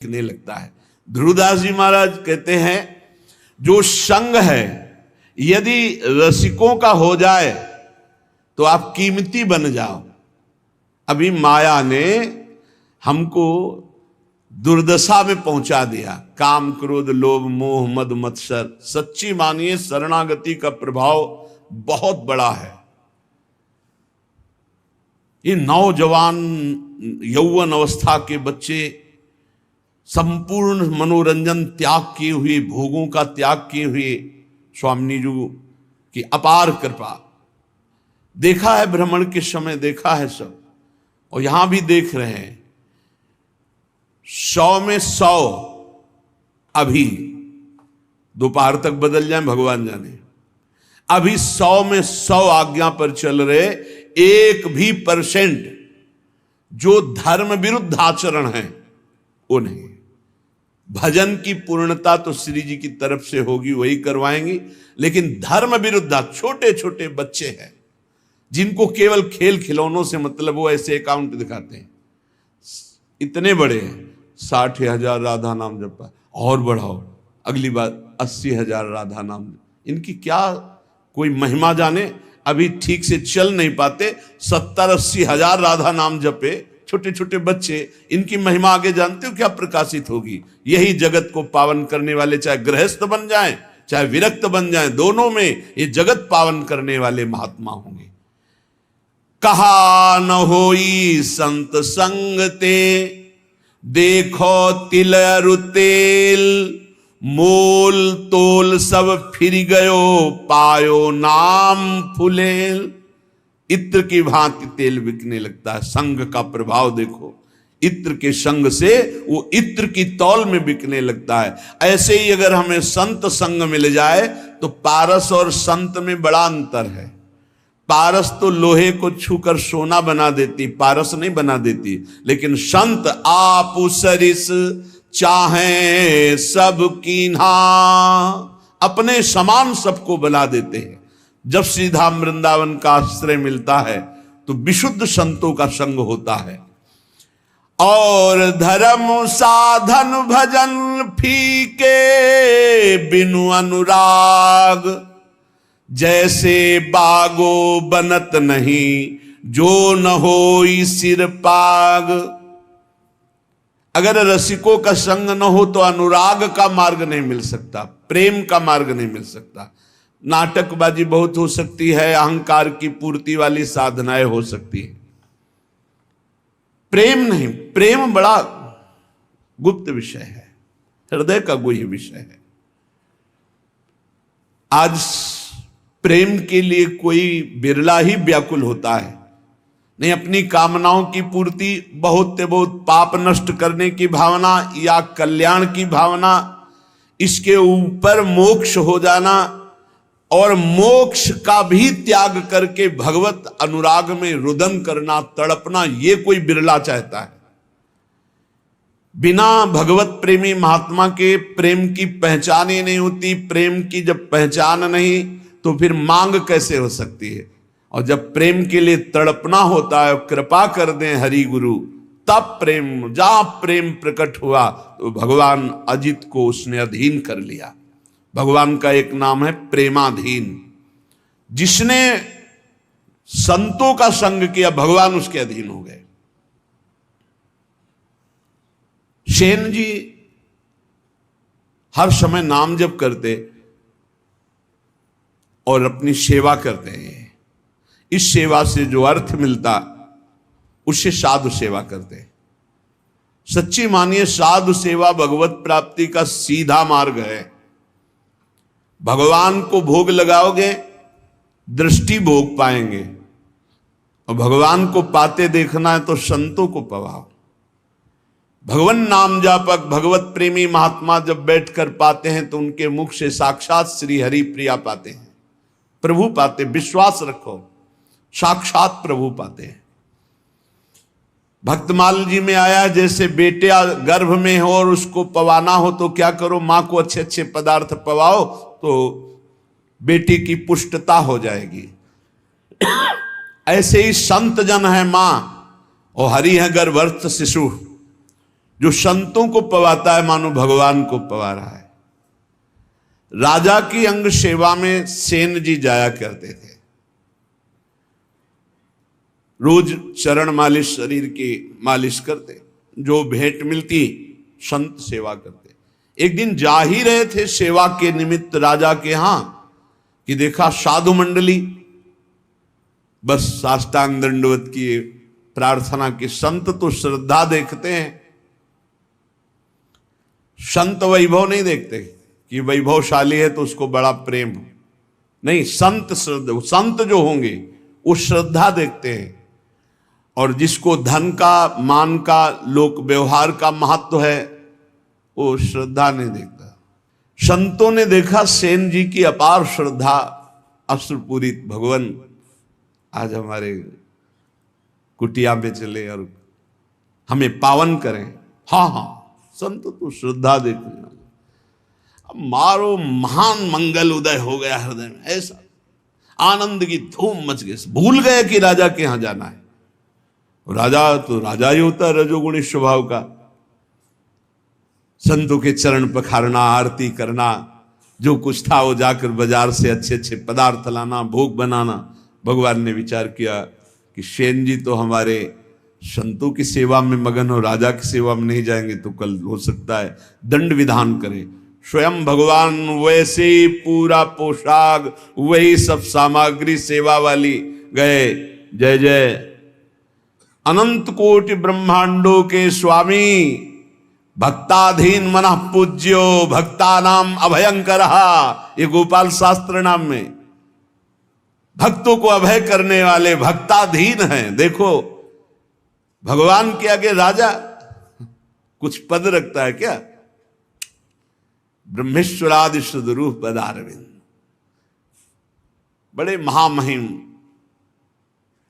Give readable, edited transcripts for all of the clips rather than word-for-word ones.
दिखने लगता है। ध्रुवदास जी महाराज कहते हैं जो संग है यदि रसिकों का हो जाए तो आप कीमती बन जाओ। अभी माया ने हमको दुर्दशा में पहुंचा दिया। काम क्रोध लोभ मोह मद मत्सर। सच्ची मानिए शरणागति का प्रभाव बहुत बड़ा है। ये नौजवान यौवन अवस्था के बच्चे संपूर्ण मनोरंजन त्याग किए हुए, भोगों का त्याग किए हुए, स्वामी जी की अपार कृपा। देखा है भ्रमण के समय, देखा है सब, और यहां भी देख रहे हैं। 100 में 100 अभी दोपहर तक बदल जाए भगवान जाने। अभी 100 में 100 आज्ञा पर चल रहे, 1 भी % जो धर्म विरुद्ध आचरण है वो नहीं। भजन की पूर्णता तो श्री जी की तरफ से होगी, वही करवाएंगी, लेकिन धर्म विरुद्ध छोटे छोटे बच्चे हैं जिनको केवल खेल खिलौनों से मतलब, वो ऐसे अकाउंट दिखाते हैं। इतने बड़े हैं, 60,000 राधा नाम जपा, और बढ़ाओ अगली बार 80,000 राधा नाम। इनकी क्या कोई महिमा जाने, अभी ठीक से चल नहीं पाते, 70-80 हजार राधा नाम जपे छोटे छोटे बच्चे। इनकी महिमा आगे जानते हो क्या प्रकाशित होगी? यही जगत को पावन करने वाले, चाहे गृहस्थ बन जाएं चाहे विरक्त बन जाएं, दोनों में ये जगत पावन करने वाले महात्मा होंगे। कहा न होई संत संग ते, देखो तिल अरु तेल, मोल तोल सब फिर गयो, पायो नाम फुलेल। इत्र की भांति तेल बिकने लगता है। संग का प्रभाव देखो, इत्र के संग से वो इत्र की तौल में बिकने लगता है। ऐसे ही अगर हमें संत संग मिल जाए तो पारस और संत में बड़ा अंतर है। पारस तो लोहे को छूकर सोना बना देती, पारस नहीं बना देती, लेकिन संत आप सरिस चाहे सब कीन्हा, अपने समान सबको बना देते हैं। जब सीधा वृंदावन का आश्रय मिलता है तो विशुद्ध संतों का संग होता है। और धर्म साधन भजन फीके बिनु अनुराग, जैसे बागो बनत नहीं जो न होई सिर पाग। अगर रसिकों का संग न हो तो अनुराग का मार्ग नहीं मिल सकता, प्रेम का मार्ग नहीं मिल सकता। नाटकबाजी बहुत हो सकती है, अहंकार की पूर्ति वाली साधनाएं हो सकती है, प्रेम नहीं। प्रेम बड़ा गुप्त विषय है, हृदय का गुह्य विषय है। आज प्रेम के लिए कोई बिरला ही व्याकुल होता है। नहीं, अपनी कामनाओं की पूर्ति, बहुत से बहुत पाप नष्ट करने की भावना या कल्याण की भावना, इसके ऊपर मोक्ष हो जाना और मोक्ष का भी त्याग करके भगवत अनुराग में रुदन करना, तड़पना, ये कोई बिरला चाहता है। बिना भगवत प्रेमी महात्मा के प्रेम की पहचान ही नहीं होती। प्रेम की जब पहचान नहीं तो फिर मांग कैसे हो सकती है? और जब प्रेम के लिए तड़पना होता है, कृपा कर दें हरि गुरु, तब प्रेम, जहां प्रेम प्रकट हुआ तो भगवान अजित को उसने अधीन कर लिया। भगवान का एक नाम है प्रेमाधीन। जिसने संतों का संग किया, भगवान उसके अधीन हो गए। सेन जी हर समय नाम जप करते और अपनी सेवा करते हैं। इस सेवा से जो अर्थ मिलता उससे साधु सेवा करते। सच्ची मानिए साधु सेवा भगवत प्राप्ति का सीधा मार्ग है। भगवान को भोग लगाओगे, दृष्टि भोग पाएंगे, और भगवान को पाते देखना है तो संतों को पवाओ। भगवान नाम जापक, भगवत प्रेमी महात्मा जब बैठकर पाते हैं तो उनके मुख से साक्षात श्री हरि प्रिया पाते हैं, प्रभु पाते। विश्वास रखो, साक्षात प्रभु पाते हैं। भक्तमाल जी में आया, जैसे बेटे गर्भ में हो और उसको पवाना हो तो क्या करो? मां को अच्छे अच्छे पदार्थ पवाओ तो बेटी की पुष्टता हो जाएगी। ऐसे ही संत जन है मां और हरि है गर्भस्थ शिशु। जो संतों को पवाता है मानो भगवान को पवा रहा है। राजा की अंग सेवा में सेन जी जाया करते थे, रोज चरण मालिश, शरीर की मालिश करते, जो भेंट मिलती संत सेवा करते। एक दिन जा ही रहे थे सेवा के निमित्त राजा के यहां कि देखा साधु मंडली बस साष्टांग दंडवत की प्रार्थना की। संत तो श्रद्धा देखते हैं, संत वैभव नहीं देखते कि वैभवशाली है तो उसको बड़ा प्रेम हो, नहीं, संत श्रद्धा, संत जो होंगे वो श्रद्धा देखते हैं। और जिसको धन का, मान का, लोक व्यवहार का महत्व है वो श्रद्धा नहीं देखता। संतों ने देखा सेन जी की अपार श्रद्धा, अश्रुपूरित, भगवान आज हमारे कुटिया में चले और हमें पावन करें। हाँ हाँ, संत तो श्रद्धा देखने वाले। अब मारो महान मंगल उदय हो गया हृदय में, ऐसा आनंद की धूम मच गई, भूल गए कि राजा के यहां जाना है। राजा तो राजा ही होता है, रजोगुणी स्वभाव का। संतों के चरण पखारना, आरती करना, जो कुछ था वो जाकर बाजार से अच्छे अच्छे पदार्थ लाना, भोग बनाना। भगवान ने विचार किया कि सेन जी तो हमारे संतों की सेवा में मगन हो, राजा की सेवा में नहीं जाएंगे तो कल हो सकता है दंड विधान करें। स्वयं भगवान वैसे ही पूरा पोशाक, वही सब सामग्री सेवा वाली गए। जय जय अनंत कोटि ब्रह्मांडों के स्वामी, भक्ताधीन मनः पूज्यो, भक्ता नाम अभयंकर। ये गोपाल शास्त्र नाम में भक्तों को अभय करने वाले भक्ताधीन हैं। देखो भगवान के आगे राजा कुछ पद रखता है क्या? ब्रह्मेश्वरादि सुदरूप पदारविंद, बड़े महामहिम।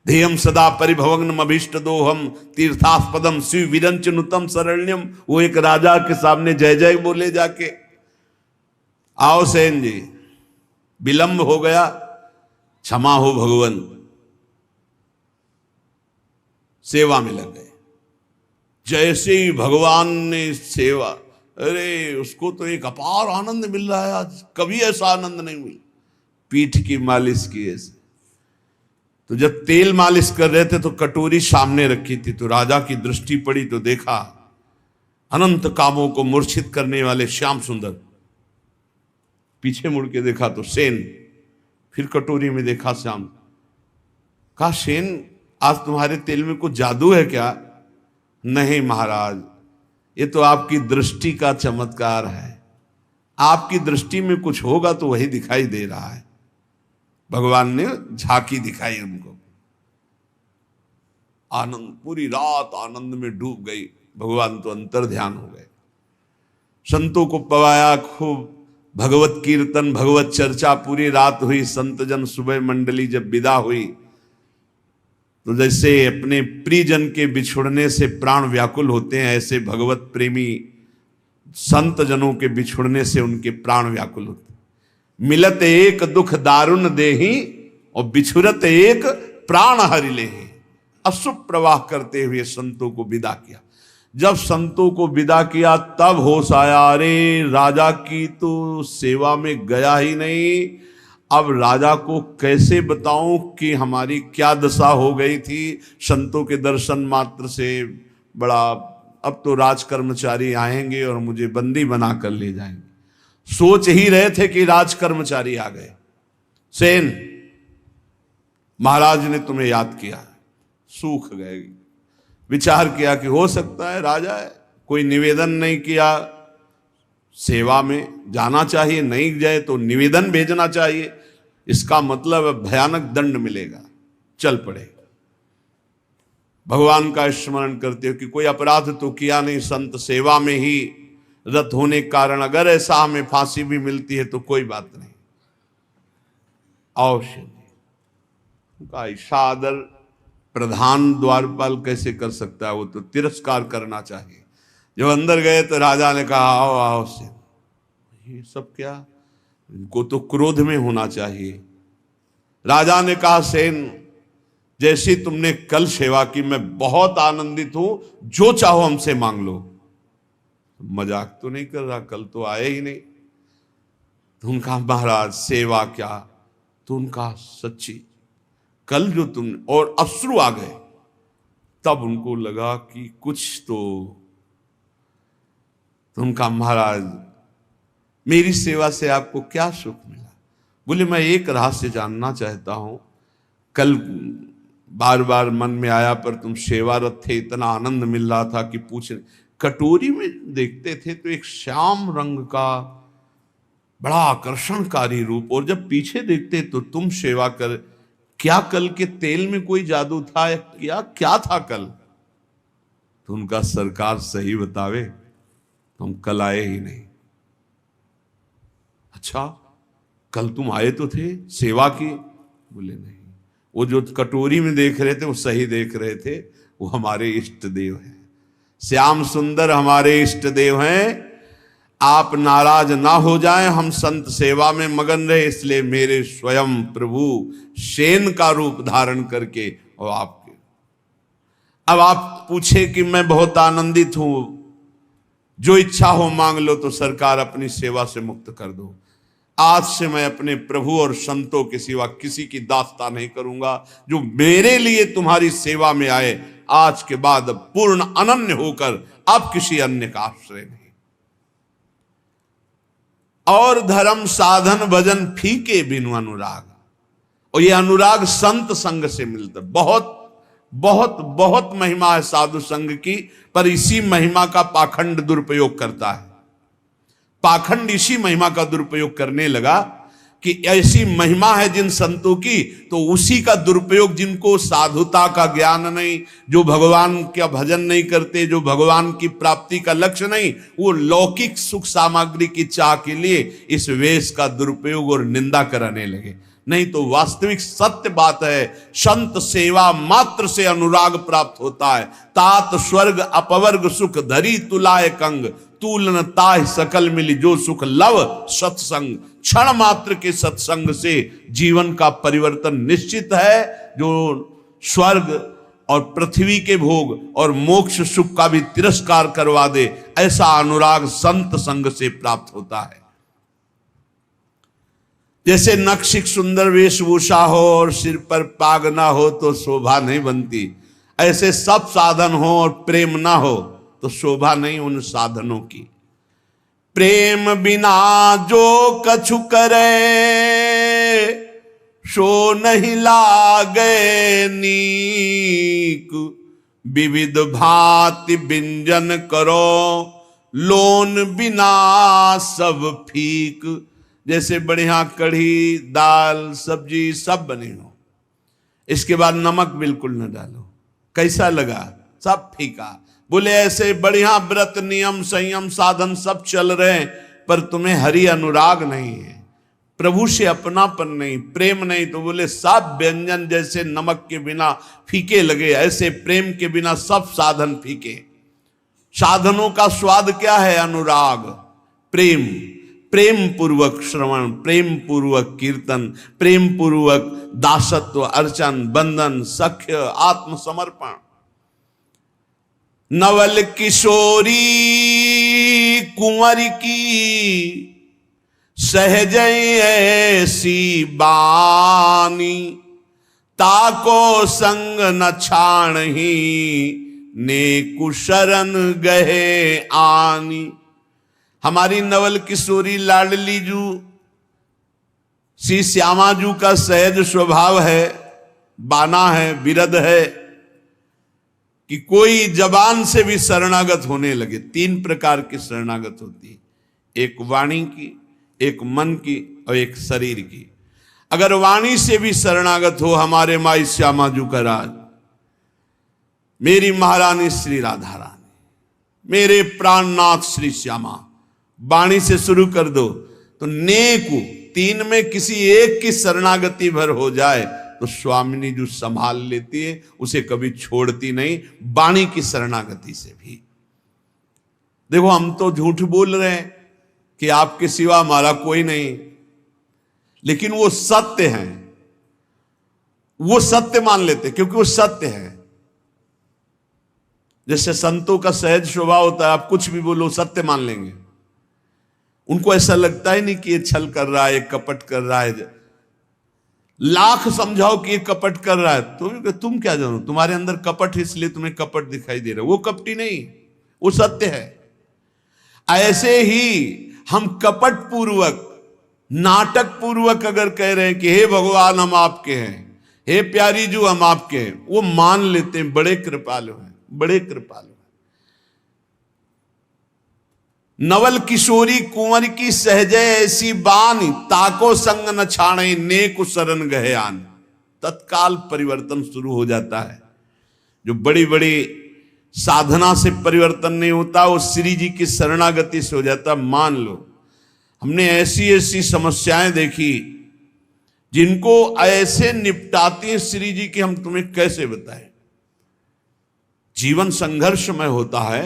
ध्येयम सदा परिभवग्नम अभीष्ट दोहम तीर्थास्पदम शिव विरंचनुतम शरण्यम। वो एक राजा के सामने जय जय बोले जाके। आओ सेन जी, विलंब हो गया, क्षमा हो भगवान। सेवा में लग गए। जैसे ही भगवान ने सेवा, अरे उसको तो एक अपार आनंद मिल रहा है आज, कभी ऐसा आनंद नहीं मिला। पीठ की मालिश की ऐसे, तो जब तेल मालिश कर रहे थे तो कटोरी सामने रखी थी, तो राजा की दृष्टि पड़ी तो देखा अनंत कामों को मूर्छित करने वाले श्याम सुंदर। पीछे मुड़ के देखा तो सेन, फिर कटोरी में देखा श्याम। कहा सेन, आज तुम्हारे तेल में कुछ जादू है क्या? नहीं महाराज, ये तो आपकी दृष्टि का चमत्कार है। आपकी दृष्टि में कुछ होगा तो वही दिखाई दे रहा है। भगवान ने झांकी दिखाई उनको। आनंद, पूरी रात आनंद में डूब गई। भगवान तो अंतर ध्यान हो गए। संतों को पवाया खूब, भगवत कीर्तन, भगवत चर्चा पूरी रात हुई। संत जन सुबह मंडली जब विदा हुई तो जैसे अपने प्रियजन के बिछुड़ने से प्राण व्याकुल होते हैं, ऐसे भगवत प्रेमी संत जनों के बिछुड़ने से उनके प्राण व्याकुल होते। मिलत एक दुख दारुण देही और बिछुरत एक प्राण हरि लेहि। अश्रु प्रवाह करते हुए संतों को विदा किया। जब संतों को विदा किया तब होश आया, अरे राजा की तो सेवा में गया ही नहीं। अब राजा को कैसे बताऊं कि हमारी क्या दशा हो गई थी संतों के दर्शन मात्र से। बड़ा, अब तो राज कर्मचारी आएंगे और मुझे बंदी बना कर ले जाएंगे। सोच ही रहे थे कि राज कर्मचारी आ गए। सेन, महाराज ने तुम्हें याद किया। सूख गए। विचार किया कि हो सकता है राजा है, कोई निवेदन नहीं किया, सेवा में जाना चाहिए, नहीं जाए तो निवेदन भेजना चाहिए। इसका मतलब भयानक दंड मिलेगा। चल पड़े। भगवान का स्मरण करते हो कि कोई अपराध तो किया नहीं, संत सेवा में ही रत होने के कारण अगर ऐसा हमें फांसी भी मिलती है तो कोई बात नहीं। अवश्य का ऐसा आदर प्रधान द्वारपाल कैसे कर सकता है? वो तो तिरस्कार करना चाहिए। जब अंदर गए तो राजा ने कहा आओ आओ से। ये सब क्या? इनको तो क्रोध में होना चाहिए। राजा ने कहा सेन, जैसी तुमने कल सेवा की मैं बहुत आनंदित हूं, जो चाहो हमसे मांग लो। मजाक तो नहीं कर रहा, कल तो आए ही नहीं। तो उनका महाराज सेवा क्या, तो उनका सच्ची कल जो तुम, और अश्रु आ गए। तब उनको लगा कि कुछ तो उनका महाराज मेरी सेवा से आपको क्या सुख मिला? बोले मैं एक रहस्य जानना चाहता हूं। कल बार बार मन में आया पर तुम सेवारत थे, इतना आनंद मिल रहा था कि पूछ। कटोरी में देखते थे तो एक श्याम रंग का बड़ा आकर्षणकारी रूप, और जब पीछे देखते तो तुम सेवा कर। क्या कल के तेल में कोई जादू था या क्या था कल? तो उनका सरकार सही बतावे, तुम कल आए ही नहीं। अच्छा कल तुम आए तो थे, सेवा की? बोले नहीं, वो जो कटोरी में देख रहे थे वो सही देख रहे थे, वो हमारे इष्ट देव हैं, श्याम सुंदर हमारे इष्ट देव हैं। आप नाराज ना हो जाएं, हम संत सेवा में मगन रहे, इसलिए मेरे स्वयं प्रभु शेन का रूप धारण करके और आपके। अब आप पूछे कि मैं बहुत आनंदित हूं, जो इच्छा हो मांग लो, तो सरकार अपनी सेवा से मुक्त कर दो। आज से मैं अपने प्रभु और संतों के सिवा किसी की दास्ता नहीं करूंगा। जो मेरे लिए तुम्हारी सेवा में आए, आज के बाद पूर्ण अनन्य होकर अब किसी अन्य का आश्रय नहीं। और धर्म साधन भजन फीके बिनु अनुराग, और ये अनुराग संत संग से मिलता। बहुत बहुत बहुत महिमा है साधु संग की, पर इसी महिमा का पाखंड दुरुपयोग करता है। पाखंड इसी महिमा का दुरुपयोग करने लगा कि ऐसी महिमा है जिन संतों की, तो उसी का दुरुपयोग, जिनको साधुता का ज्ञान नहीं, जो भगवान का भजन नहीं करते, जो भगवान की प्राप्ति का लक्ष्य नहीं, वो लौकिक सुख सामग्री की चाह के लिए इस वेश का दुरुपयोग और निंदा कराने लगे। नहीं तो वास्तविक सत्य बात है, संत सेवा मात्र से अनुराग प्राप्त होता है। तात स्वर्ग अपवर्ग सुख धरी तुलाय कंग, तूलन ताह सकल मिली जो सुख लव सत्संग। क्षण मात्र के सत्संग से जीवन का परिवर्तन निश्चित है। जो स्वर्ग और पृथ्वी के भोग और मोक्ष सुख का भी तिरस्कार करवा दे, ऐसा अनुराग संत संग से प्राप्त होता है। जैसे नक्शिक सुंदर वेशभूषा हो और सिर पर पाग ना हो तो शोभा नहीं बनती, ऐसे सब साधन हो और प्रेम ना हो तो शोभा नहीं उन साधनों की। प्रेम बिना जो कछु करे, सो नहीं लागे नीक। विविध भांति व्यंजन करो, लोन बिना सब फीक। जैसे बढ़िया कढ़ी दाल सब्जी सब बनी हो, इसके बाद नमक बिल्कुल न डालो, कैसा लगा? सब फीका। बोले ऐसे बढ़िया व्रत नियम संयम साधन सब चल रहे हैं, पर तुम्हें हरि अनुराग नहीं है, प्रभु से अपनापन नहीं, प्रेम नहीं, तो बोले सब व्यंजन जैसे नमक के बिना फीके लगे, ऐसे प्रेम के बिना सब साधन फीके। साधनों का स्वाद क्या है? अनुराग, प्रेम। प्रेम पूर्वक श्रवण, प्रेम पूर्वक कीर्तन, प्रेम पूर्वक दासत्व, अर्चन, बंधन, सख्य, आत्मसमर्पण। नवल किशोरी कुंवर की सहज ऐसी बानी, ताको संग न छाणही ने कुशरण गहे आनी। हमारी नवल किशोरी लाडली जू श्री श्यामा जू का सहज स्वभाव है, बाना है, विरध है कि कोई जबान से भी शरणागत होने लगे। 3 प्रकार की शरणागत होती है, एक वाणी की, एक मन की और एक शरीर की। अगर वाणी से भी शरणागत हो, हमारे माई श्यामा जू का राज, मेरी महारानी श्री राधा रानी, मेरे प्राणनाथ श्री श्यामा, वाणी से शुरू कर दो तो नेकु 3 में किसी एक की शरणागति भर हो जाए तो स्वामिनी जो संभाल लेती है, उसे कभी छोड़ती नहीं, वाणी की शरणागति से भी। देखो हम तो झूठ बोल रहे हैं कि आपके सिवा हमारा कोई नहीं, लेकिन वो सत्य है, वो सत्य मान लेते क्योंकि वो सत्य है। जैसे संतों का सहज स्वभाव होता है, आप कुछ भी बोलो सत्य मान लेंगे। उनको ऐसा लगता ही नहीं कि ये छल कर रहा है, ये कपट कर रहा है। लाख समझाओ कि ये कपट कर रहा है तो तुम क्या जानो, तुम्हारे अंदर कपट है इसलिए तुम्हें कपट दिखाई दे रहा है। वो कपटी नहीं, वो सत्य है। ऐसे ही हम कपट पूर्वक, नाटक पूर्वक अगर कह रहे हैं कि हे भगवान हम आपके हैं, हे प्यारी जो हम आपके हैं, वो मान लेते हैं। बड़े कृपालु हैं, बड़े कृपालु हैं। नवल किशोरी कुंवर की सहजय ऐसी बानी, ताको संग न छाणे नेक शरण गहे आन। तत्काल परिवर्तन शुरू हो जाता है। जो बड़ी बड़ी साधना से परिवर्तन नहीं होता, वो श्री जी की शरणागति से हो जाता। मान लो, हमने ऐसी ऐसी समस्याएं देखी जिनको ऐसे निपटाती हैं श्री जी की, हम तुम्हें कैसे बताएं। जीवन संघर्षमय होता है।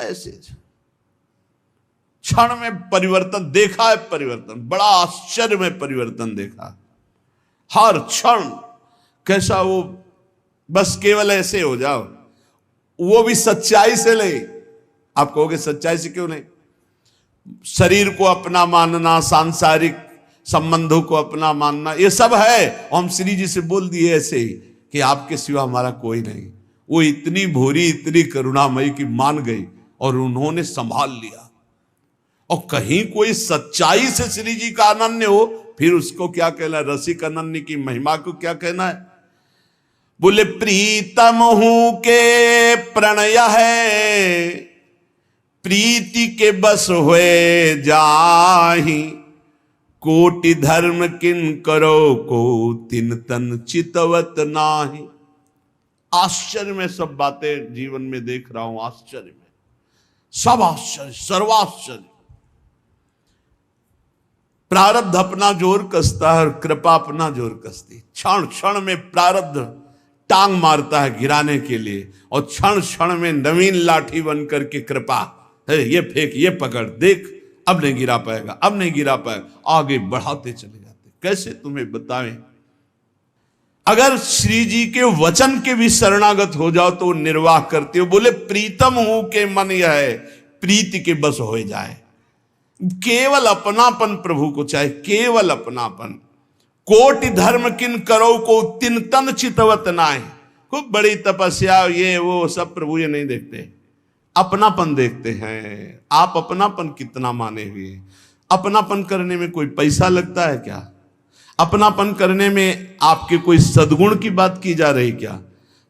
ऐसे क्षण में परिवर्तन देखा है, परिवर्तन बड़ा आश्चर्य में परिवर्तन देखा। हर क्षण कैसा वो, बस केवल ऐसे हो जाओ, वो भी सच्चाई से ले। आप कहोगे सच्चाई से क्यों नहीं? शरीर को अपना मानना, सांसारिक संबंधों को अपना मानना, ये सब है। हम श्री जी से बोल दिए ऐसे ही कि आपके सिवा हमारा कोई नहीं। वो इतनी भोरी, इतनी करुणामयी की मान गई और उन्होंने संभाल लिया। और कहीं कोई सच्चाई से श्री जी का अनन्य हो, फिर उसको क्या कहना? रसिक अनन्य की महिमा को क्या कहना है? बोले प्रीतम हूं के प्रणय है, प्रीति के बस हुए जाहि, कोटि धर्म किन करो को तिन तन चितवत नाही। आश्चर्य में सब बातें जीवन में देख रहा हूं, आश्चर्य में सब आश्चर्य, सर्वाश्चर्य। प्रारब्ध अपना जोर कसता है और कृपा अपना जोर कसती। क्षण क्षण में प्रारब्ध टांग मारता है गिराने के लिए, और क्षण क्षण में नवीन लाठी बन करके कृपा है, ये फेंक, ये पकड़, देख अब नहीं गिरा पाएगा, अब नहीं गिरा पाएगा, आगे बढ़ाते चले जाते। कैसे तुम्हें बताएं? अगर श्री जी के वचन के भी शरणागत हो जाओ तो निर्वाह करते हो। बोले प्रीतम हूं के मन यह है, प्रीति के बस हो जाए। केवल अपनापन प्रभु को चाहे, केवल अपनापन। कोटि धर्म किन करो को तिन तन चितवत नाहि। खूब बड़ी तपस्या, ये वो सब प्रभु ये नहीं देखते, अपनापन देखते हैं। आप अपनापन कितना माने हुए? अपनापन करने में कोई पैसा लगता है क्या? अपनापन करने में आपके कोई सद्गुण की बात की जा रही क्या?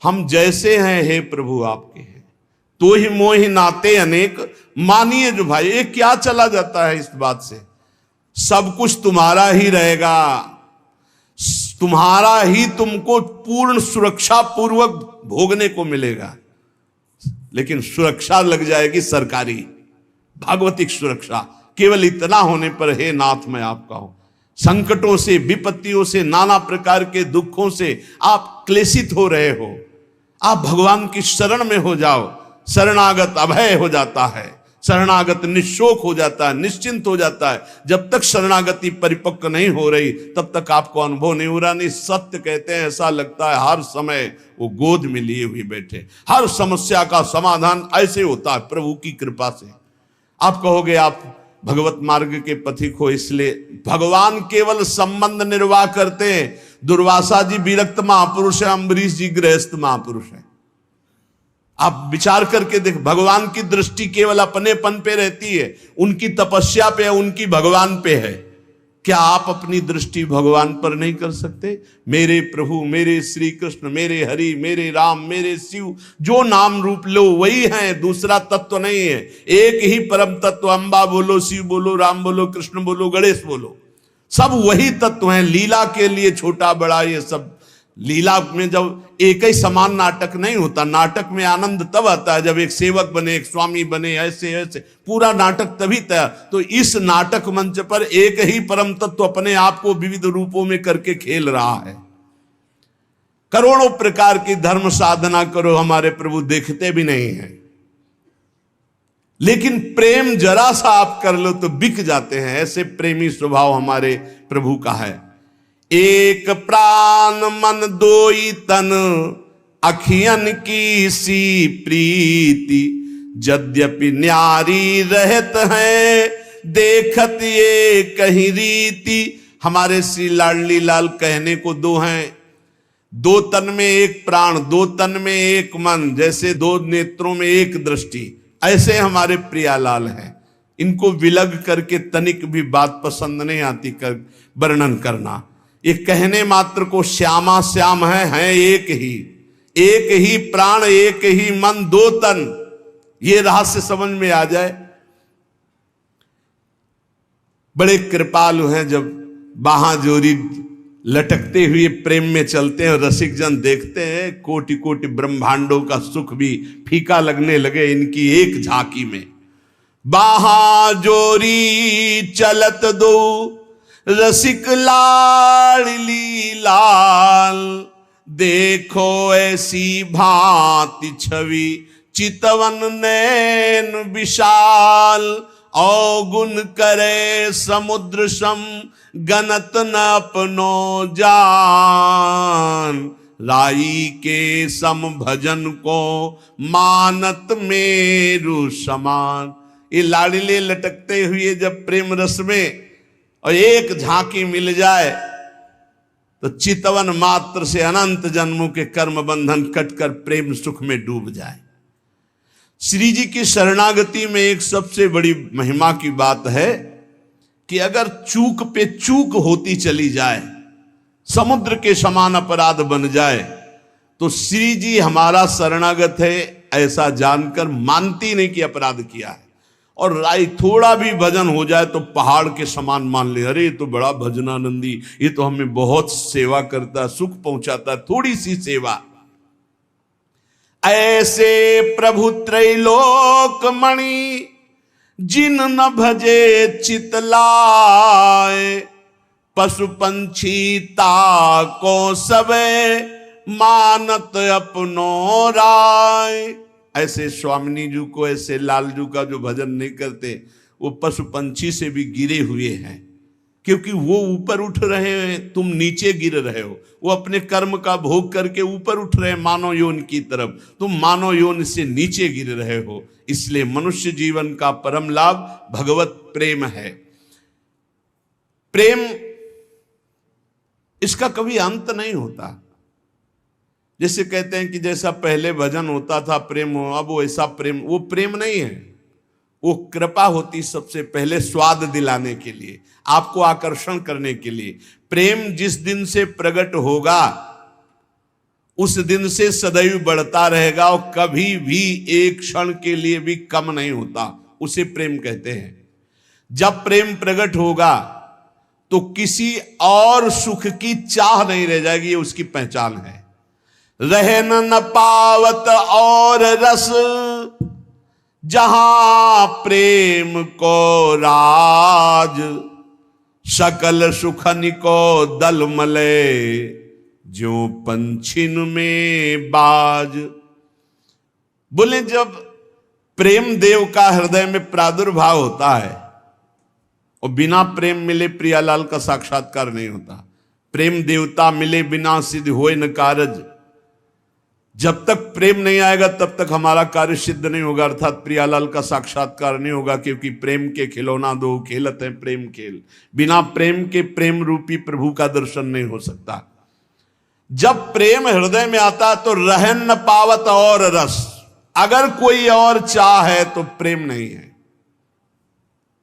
हम जैसे हैं हे प्रभु आपके हैं, तो ही मोहि नाते अनेक। मानिए जो भाई, ये क्या चला जाता है इस बात से? सब कुछ तुम्हारा ही रहेगा, तुम्हारा ही तुमको पूर्ण सुरक्षा पूर्वक भोगने को मिलेगा। लेकिन सुरक्षा लग जाएगी सरकारी, भागवतिक सुरक्षा। केवल इतना होने पर हे नाथ मैं आपका हूं। संकटों से, विपत्तियों से, नाना प्रकार के दुखों से आप क्लेशित हो रहे हो, आप भगवान की शरण में हो जाओ। शरणागत अभय हो जाता है, शरणागत निशोक हो जाता है, निश्चिंत हो जाता है। जब तक शरणागति परिपक्व नहीं हो रही तब तक आपको अनुभव नहीं हो रहा। नहीं, सत्य कहते हैं, ऐसा लगता है हर समय वो गोद में लिए हुए बैठे। हर समस्या का समाधान ऐसे होता है प्रभु की कृपा से। आप कहोगे आप भगवत मार्ग के पथिक हो, इसलिए भगवान केवल संबंध निर्वाह करते हैं। दुर्वासा जी विरक्त महापुरुष है, अम्बरीश जी गृहस्थ महापुरुष है। आप विचार करके देख, भगवान की दृष्टि केवल अपनेपन पे रहती है, उनकी तपस्या पे है, उनकी भगवान पे है। क्या आप अपनी दृष्टि भगवान पर नहीं कर सकते? मेरे प्रभु, मेरे श्री कृष्ण, मेरे हरि, मेरे राम, मेरे शिव, जो नाम रूप लो वही है, दूसरा तत्व नहीं है। एक ही परम तत्व, अम्बा बोलो, शिव बोलो, राम बोलो, कृष्ण बोलो, गणेश बोलो, सब वही तत्व हैं। लीला के लिए छोटा बड़ा ये सब, लीला में जब एक ही समान नाटक नहीं होता। नाटक में आनंद तब आता है जब एक सेवक बने, एक स्वामी बने, ऐसे ऐसे पूरा नाटक तभी तैयार। तो इस नाटक मंच पर एक ही परम तत्व अपने आप को विविध रूपों में करके खेल रहा है। करोड़ों प्रकार की धर्म साधना करो, हमारे प्रभु देखते भी नहीं है। लेकिन प्रेम जरा सा आप कर लो तो बिक जाते हैं। ऐसे प्रेमी स्वभाव हमारे प्रभु का है। एक प्राण मन दोई तन, अखियन की सी प्रीति, यद्यपि न्यारी रहत है, देखत ये कहीं रीति। हमारे श्री लाडली लाल कहने को दो हैं, दो तन में एक प्राण, दो तन में एक मन, जैसे दो नेत्रों में एक दृष्टि, ऐसे हमारे प्रियालाल हैं। इनको विलग करके तनिक भी बात पसंद नहीं आती कर वर्णन करना। ये कहने मात्र को श्यामा श्याम है एक ही प्राण, एक ही मन, दो तन, ये रहस्य समझ में आ जाए। बड़े कृपालु हैं, जब बाहां जोरी लटकते हुए प्रेम में चलते हैं, रसिक जन देखते हैं, कोटि कोटि ब्रह्मांडों का सुख भी फीका लगने लगे इनकी एक झांकी में। बाहां जोरी चलत दो रसिक लाडली लाल, देखो ऐसी भांति छवि चितवन नैन विशाल, अवगुण करे समुद्र सम गनत न अपनो जान, राई के सम भजन को मानत मेरु समान। ये लाडले लटकते हुए जब प्रेम रस में और एक झांकी मिल जाए तो चितवन मात्र से अनंत जन्मों के कर्म बंधन कटकर प्रेम सुख में डूब जाए। श्री जी की शरणागति में एक सबसे बड़ी महिमा की बात है कि अगर चूक पे चूक होती चली जाए, समुद्र के समान अपराध बन जाए, तो श्री जी हमारा शरणागत है ऐसा जानकर मानती नहीं कि अपराध किया है। और राय थोड़ा भी भजन हो जाए तो पहाड़ के समान मान ले, अरे ये तो बड़ा भजनानंदी, ये तो हमें बहुत सेवा करता, सुख पहुंचाता, थोड़ी सी सेवा। ऐसे प्रभु त्रैलोक मणि जिन न भजे चितलाए, पशु पंछी ताको सबे मानत अपनो राय। ऐसे स्वामिनी जी को, ऐसे लालजू का जो भजन नहीं करते, वो पशु पंछी से भी गिरे हुए हैं, क्योंकि वो ऊपर उठ रहे हैं, तुम नीचे गिर रहे हो। वो अपने कर्म का भोग करके ऊपर उठ रहे हैं मानव योनि की तरफ, तुम मानव योनि से नीचे गिर रहे हो। इसलिए मनुष्य जीवन का परम लाभ भगवत प्रेम है। प्रेम इसका कभी अंत नहीं होता। जैसे कहते हैं कि जैसा पहले भजन होता था प्रेम हो, अब वो ऐसा प्रेम, वो प्रेम नहीं है, वो कृपा होती सबसे पहले स्वाद दिलाने के लिए, आपको आकर्षण करने के लिए। प्रेम जिस दिन से प्रकट होगा उस दिन से सदैव बढ़ता रहेगा और कभी भी एक क्षण के लिए भी कम नहीं होता, उसे प्रेम कहते हैं। जब प्रेम प्रकट होगा तो किसी और सुख की चाह नहीं रह जाएगी, ये उसकी पहचान है। रहन न पावत और रस जहां प्रेम को राज, सकल सुखन को दल मले जो पंछिन में बाज। बोले जब प्रेम देव का हृदय में प्रादुर्भाव होता है, और बिना प्रेम मिले प्रियालाल का साक्षात्कार नहीं होता। प्रेम देवता मिले बिना सिद्ध होए न कारज। जब तक प्रेम नहीं आएगा तब तक हमारा कार्य सिद्ध नहीं होगा, अर्थात प्रियालाल का साक्षात्कार नहीं होगा, क्योंकि प्रेम के खिलौना दो खेलत है प्रेम खेल। बिना प्रेम के प्रेम रूपी प्रभु का दर्शन नहीं हो सकता। जब प्रेम हृदय में आता तो रहन न पावत और रस, अगर कोई और चाह है तो प्रेम नहीं है।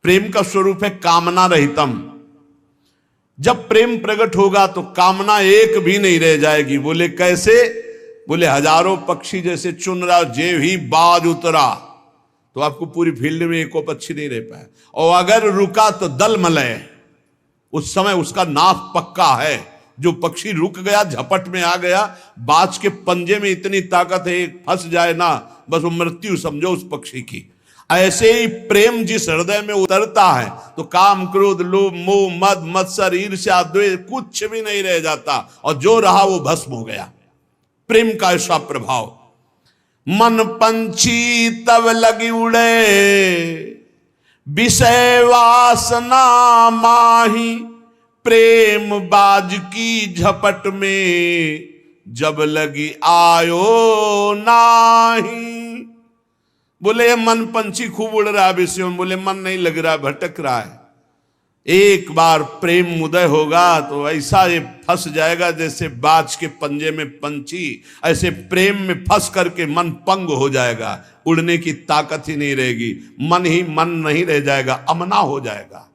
प्रेम का स्वरूप है कामना रहितम। जब प्रेम प्रकट होगा तो कामना एक भी नहीं रह जाएगी। बोले कैसे? बोले हजारों पक्षी जैसे चुन रहा, जे ही बाज उतरा तो आपको पूरी फील्ड में एको पक्षी नहीं रह पाया, और अगर रुका तो दल मलय, उस समय उसका नाश पक्का है। जो पक्षी रुक गया, झपट में आ गया, बाज के पंजे में इतनी ताकत है, फंस जाए ना बस वो मृत्यु समझो उस पक्षी की। ऐसे ही प्रेम जिस हृदय में उतरता है तो काम क्रोध लोभ मोह मद मत्सर ईर्ष्या द्वेष कुछ भी नहीं रह जाता, और जो रहा वो भस्म हो गया। प्रेम का ऐसा प्रभाव। मन पंछी तब लगी उड़े, विषय वासना माही, प्रेम बाज की झपट में जब लगी आयो नाही। बोले ये मन पंछी खूब उड़ रहा है विषयों में, बोले मन नहीं लग रहा, भटक रहा है। एक बार प्रेम उदय होगा तो ऐसा ये फंस जाएगा जैसे बाज के पंजे में पंछी, ऐसे प्रेम में फंस करके मन पंग हो जाएगा, उड़ने की ताकत ही नहीं रहेगी, मन ही मन नहीं रह जाएगा, अमना हो जाएगा।